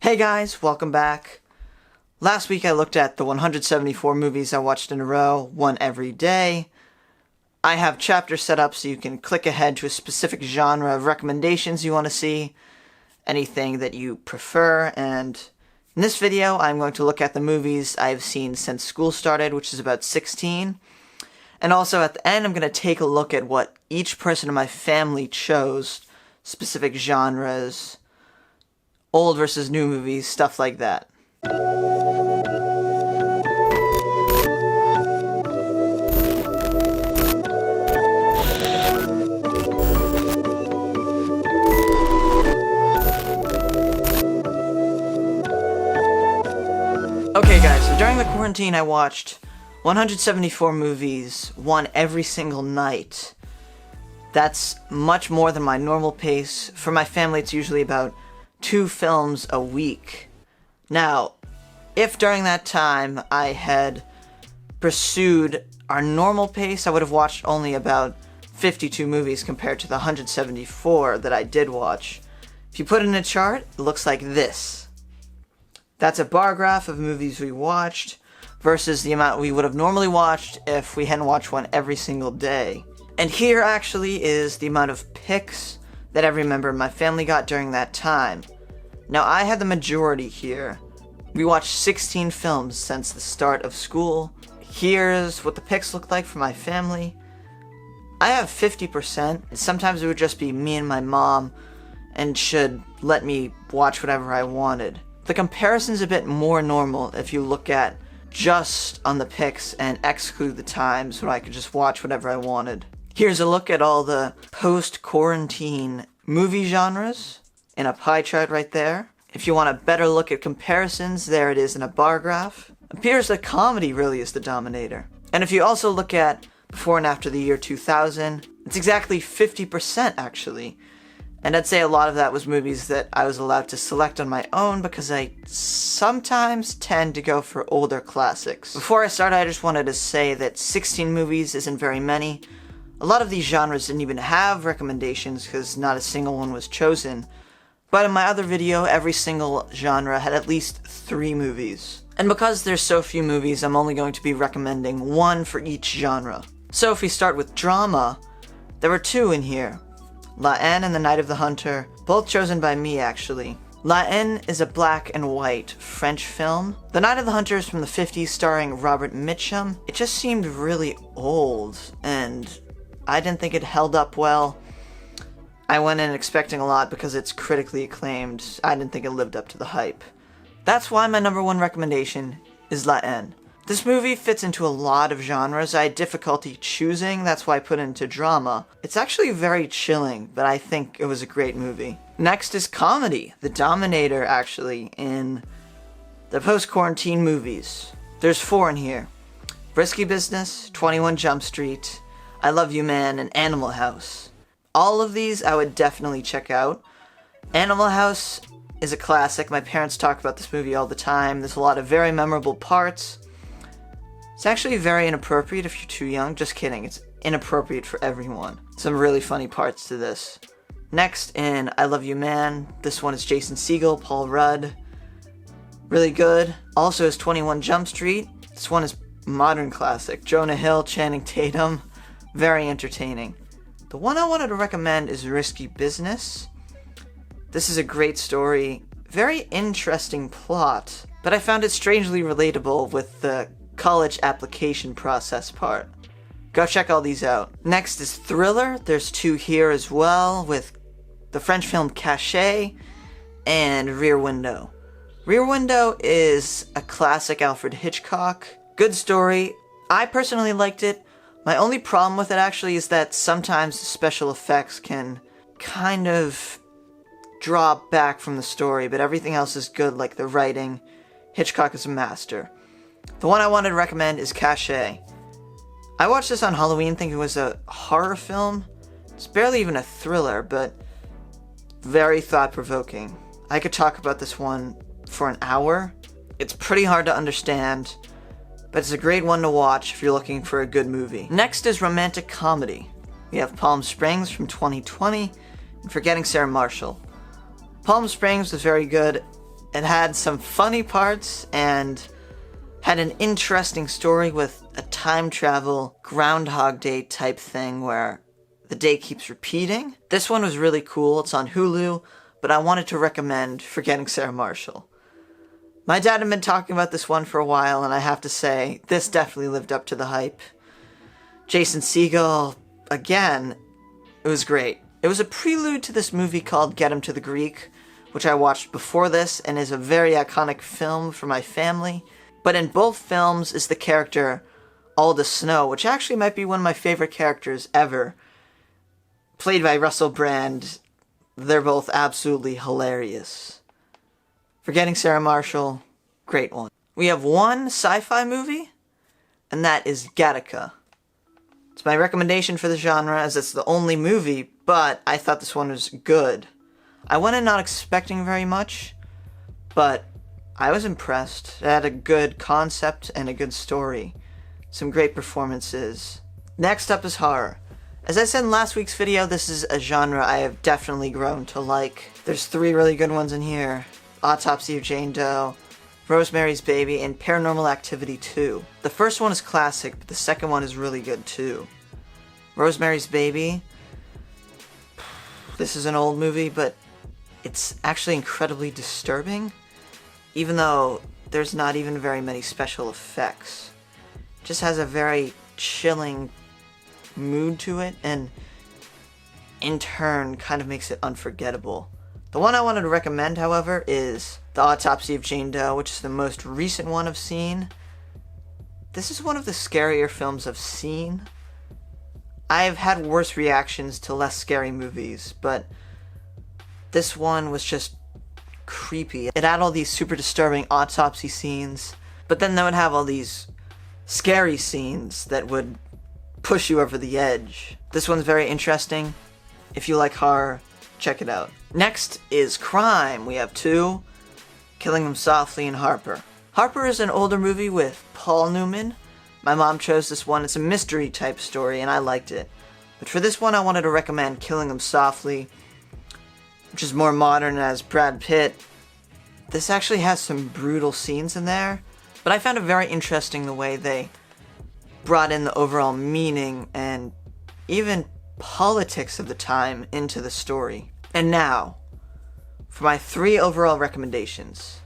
Hey guys, welcome back. Last week I looked at the 174 movies I watched in a row, one every day. I have chapters set up so you can click ahead to a specific genre of recommendations you want to see, anything that you prefer, and in this video I'm going to look at the movies I've seen since school started, which is about 16. And also at the end I'm going to take a look at what each person in my family chose, specific genres, old versus new movies, stuff like that. Okay guys, so during the quarantine I watched 174 movies, one every single night. That's much more than my normal pace. For my family it's usually about 2 films a week. Now, if during that time I had pursued our normal pace, I would have watched only about 52 movies compared to the 174 that I did watch. If you put it in a chart, it looks like this. That's a bar graph of movies we watched versus the amount we would have normally watched if we hadn't watched one every single day. And here actually is the amount of picks that every member of my family got during that time. Now I had the majority here. We watched 16 films since the start of school. Here's what the picks look like for my family. I have 50%. Sometimes it would just be me and my mom and should let me watch whatever I wanted. The comparison's a bit more normal if you look at just on the picks and exclude the times when I could just watch whatever I wanted. Here's a look at all the post-quarantine movie genres in a pie chart right there. If you want a better look at comparisons, there it is in a bar graph. It appears that comedy really is the dominator. And if you also look at before and after the year 2000, it's exactly 50% actually. And I'd say a lot of that was movies that I was allowed to select on my own because I sometimes tend to go for older classics. Before I start, I just wanted to say that 16 movies isn't very many. A lot of these genres didn't even have recommendations because not a single one was chosen. But in my other video, every single genre had at least 3 movies. And because there's so few movies, I'm only going to be recommending one for each genre. So if we start with drama, there were 2 in here. La Haine and The Night of the Hunter, both chosen by me actually. La Haine is a black and white French film. The Night of the Hunter is from the 50s starring Robert Mitchum. It just seemed really old and I didn't think it held up well. I went in expecting a lot because it's critically acclaimed. I didn't think it lived up to the hype. That's why my number 1 recommendation is La Haine. This movie fits into a lot of genres. I had difficulty choosing, that's why I put it into drama. It's actually very chilling, but I think it was a great movie. Next is comedy, the dominator actually in the post-quarantine movies. There's 4 in here. Risky Business, 21 Jump Street, I Love You Man, and Animal House. All of these I would definitely check out. Animal House is a classic. My parents talk about this movie all the time. There's a lot of very memorable parts. It's actually very inappropriate if you're too young. Just kidding, it's inappropriate for everyone. Some really funny parts to this. Next in I Love You Man, this one is Jason Segel, Paul Rudd. Really good. Also is 21 Jump Street. This one is modern classic. Jonah Hill, Channing Tatum. Very entertaining. The one I wanted to recommend is Risky Business. This is a great story, very interesting plot, but I found it strangely relatable with the college application process part. Go check all these out. Next is Thriller. There's 2 here as well with the French film Cachet and Rear Window. Rear Window is a classic Alfred Hitchcock. Good story. I personally liked it. My only problem with it actually is that sometimes the special effects can kind of drop back from the story, but everything else is good, like the writing. Hitchcock is a master. The one I wanted to recommend is Cachet. I watched this on Halloween thinking it was a horror film. It's barely even a thriller, but very thought-provoking. I could talk about this one for an hour. It's pretty hard to understand, but it's a great one to watch if you're looking for a good movie. Next is romantic comedy. We have Palm Springs from 2020 and Forgetting Sarah Marshall. Palm Springs was very good. It had some funny parts and had an interesting story with a time travel Groundhog Day type thing where the day keeps repeating. This one was really cool. It's on Hulu, but I wanted to recommend Forgetting Sarah Marshall. My dad had been talking about this one for a while, and I have to say, this definitely lived up to the hype. Jason Segel, again, it was great. It was a prelude to this movie called Get Him to the Greek, which I watched before this and is a very iconic film for my family. But in both films is the character Alda Snow, which actually might be one of my favorite characters ever. Played by Russell Brand. They're both absolutely hilarious. Forgetting Sarah Marshall, great one. We have one sci-fi movie, and that is Gattaca. It's my recommendation for the genre as it's the only movie, but I thought this one was good. I went in not expecting very much, but I was impressed. It had a good concept and a good story. Some great performances. Next up is horror. As I said in last week's video, this is a genre I have definitely grown to like. There's 3 really good ones in here. Autopsy of Jane Doe, Rosemary's Baby, and Paranormal Activity 2. The first one is classic, but the second one is really good too. Rosemary's Baby, this is an old movie, but it's actually incredibly disturbing, even though there's not even very many special effects. It just has a very chilling mood to it, and in turn kind of makes it unforgettable. The one I wanted to recommend, however, is The Autopsy of Jane Doe, which is the most recent one I've seen. This is one of the scarier films I've seen. I've had worse reactions to less scary movies, but this one was just creepy. It had all these super disturbing autopsy scenes, but then they would have all these scary scenes that would push you over the edge. This one's very interesting. If you like horror, check it out. Next is crime. We have 2, Killing Them Softly and Harper. Harper is an older movie with Paul Newman. My mom chose this one. It's a mystery type story and I liked it. But for this one I wanted to recommend Killing Them Softly, which is more modern and has Brad Pitt. This actually has some brutal scenes in there, but I found it very interesting the way they brought in the overall meaning and even politics of the time into the story. And now, for my 3 overall recommendations.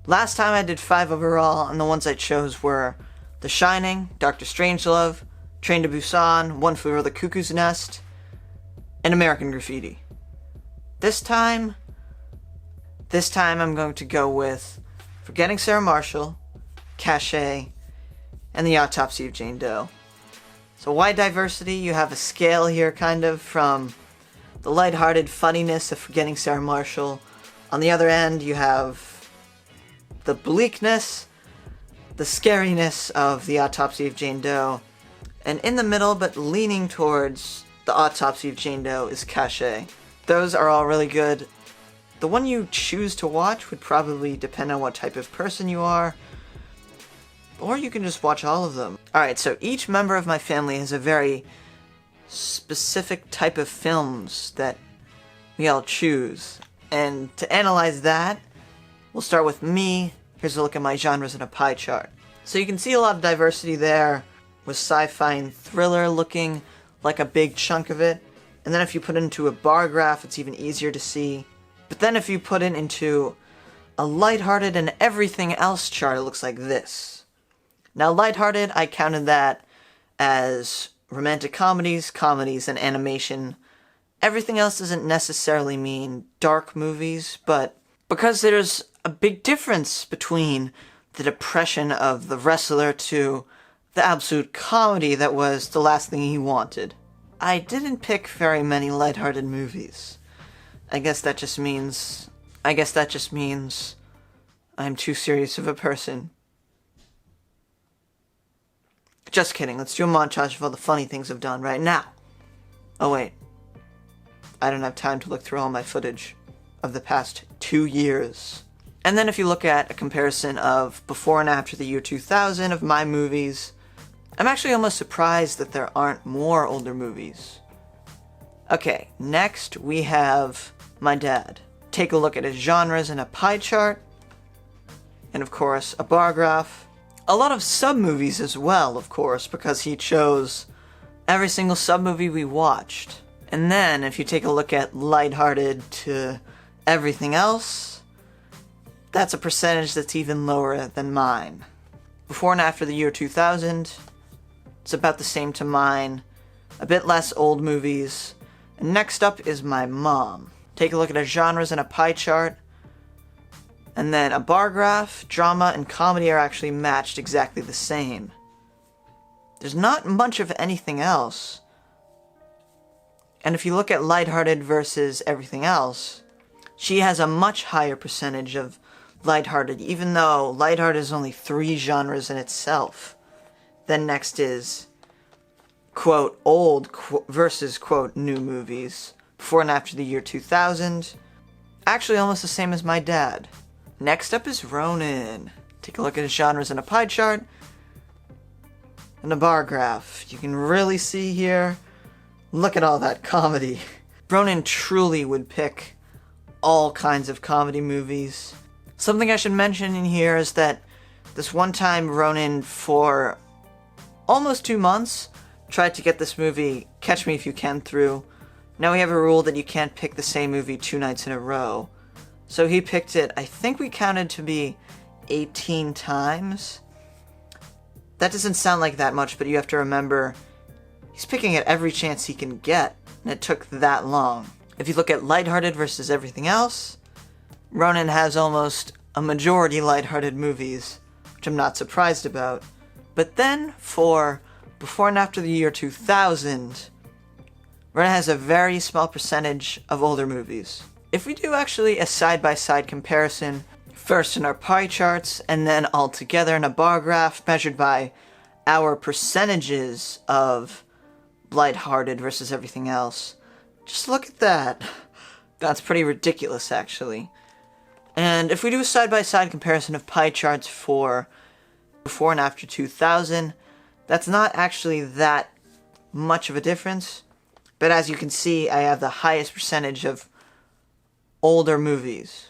Last time I did 5 overall, and the ones I chose were The Shining, Doctor Strangelove, Train to Busan, One Flew Over the Cuckoo's Nest, and American Graffiti. This time I'm going to go with Forgetting Sarah Marshall, Caché, and The Autopsy of Jane Doe. So why diversity? You have a scale here kind of from the lighthearted funniness of Forgetting Sarah Marshall. On the other end, you have the bleakness, the scariness of The Autopsy of Jane Doe. And in the middle, but leaning towards The Autopsy of Jane Doe, is Caché. Those are all really good. The one you choose to watch would probably depend on what type of person you are, or you can just watch all of them. Alright, so each member of my family has a very specific type of films that we all choose. And to analyze that, we'll start with me. Here's a look at my genres in a pie chart. So you can see a lot of diversity there, with sci-fi and thriller looking like a big chunk of it. And then if you put it into a bar graph, it's even easier to see. But then if you put it into a lighthearted and everything else chart, it looks like this. Now lighthearted, I counted that as romantic comedies, and animation. Everything else doesn't necessarily mean dark movies, but because there's a big difference between the depression of The Wrestler to the absolute comedy that was The Last Thing He Wanted. I didn't pick very many lighthearted movies. I guess that just means I'm too serious of a person. Just kidding, let's do a montage of all the funny things I've done right now. Oh wait, I don't have time to look through all my footage of the past 2 years. And then if you look at a comparison of before and after the year 2000 of my movies, I'm actually almost surprised that there aren't more older movies. Okay, next we have my dad. Take a look at his genres in a pie chart. and of course a bar graph. A lot of sub-movies as well, of course, because he chose every single sub-movie we watched. And then, if you take a look at lighthearted to everything else, that's a percentage that's even lower than mine. Before and after the year 2000, it's about the same to mine. A bit less old movies. And next up is my mom. Take a look at her genres in a pie chart. And then a bar graph, drama, and comedy are actually matched exactly the same. There's not much of anything else. And if you look at lighthearted versus everything else, she has a much higher percentage of lighthearted, even though lighthearted is only 3 genres in itself. Then next is, quote, old versus, quote, new movies, before and after the year 2000. Actually almost the same as my dad. Next up is Ronan. Take a look at his genres in a pie chart and a bar graph. You can really see here, look at all that comedy. Ronan truly would pick all kinds of comedy movies. Something I should mention in here is that this one time Ronan, for almost 2 months, tried to get this movie, Catch Me If You Can, through. Now we have a rule that you can't pick the same movie 2 nights in a row. So he picked it, I think we counted to be 18 times. That doesn't sound like that much, but you have to remember, he's picking at every chance he can get, and it took that long. If you look at lighthearted versus everything else, Ronan has almost a majority lighthearted movies, which I'm not surprised about. But then, for before and after the year 2000, Ronan has a very small percentage of older movies. If we do actually a side-by-side comparison, first in our pie charts, and then all together in a bar graph measured by our percentages of lighthearted versus everything else, just look at that. That's pretty ridiculous, actually. And if we do a side-by-side comparison of pie charts for before and after 2000, that's not actually that much of a difference. But as you can see, I have the highest percentage of older movies.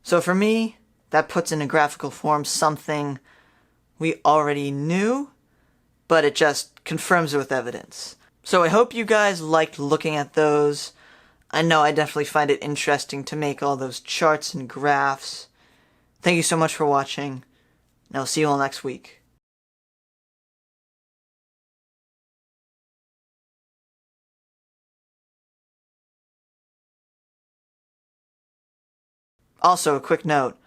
So for me, that puts in a graphical form something we already knew, but it just confirms it with evidence. So I hope you guys liked looking at those. I know I definitely find it interesting to make all those charts and graphs. Thank you so much for watching, and I'll see you all next week. Also, a quick note.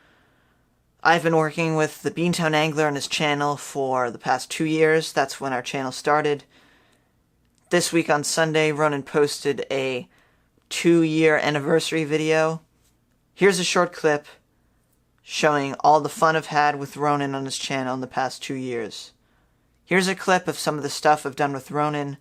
I've been working with the Beantown Angler on his channel for the past 2 years. That's when our channel started. This week on Sunday, Ronan posted a 2-year anniversary video. Here's a short clip showing all the fun I've had with Ronan on his channel in the past 2 years. Here's a clip of some of the stuff I've done with Ronan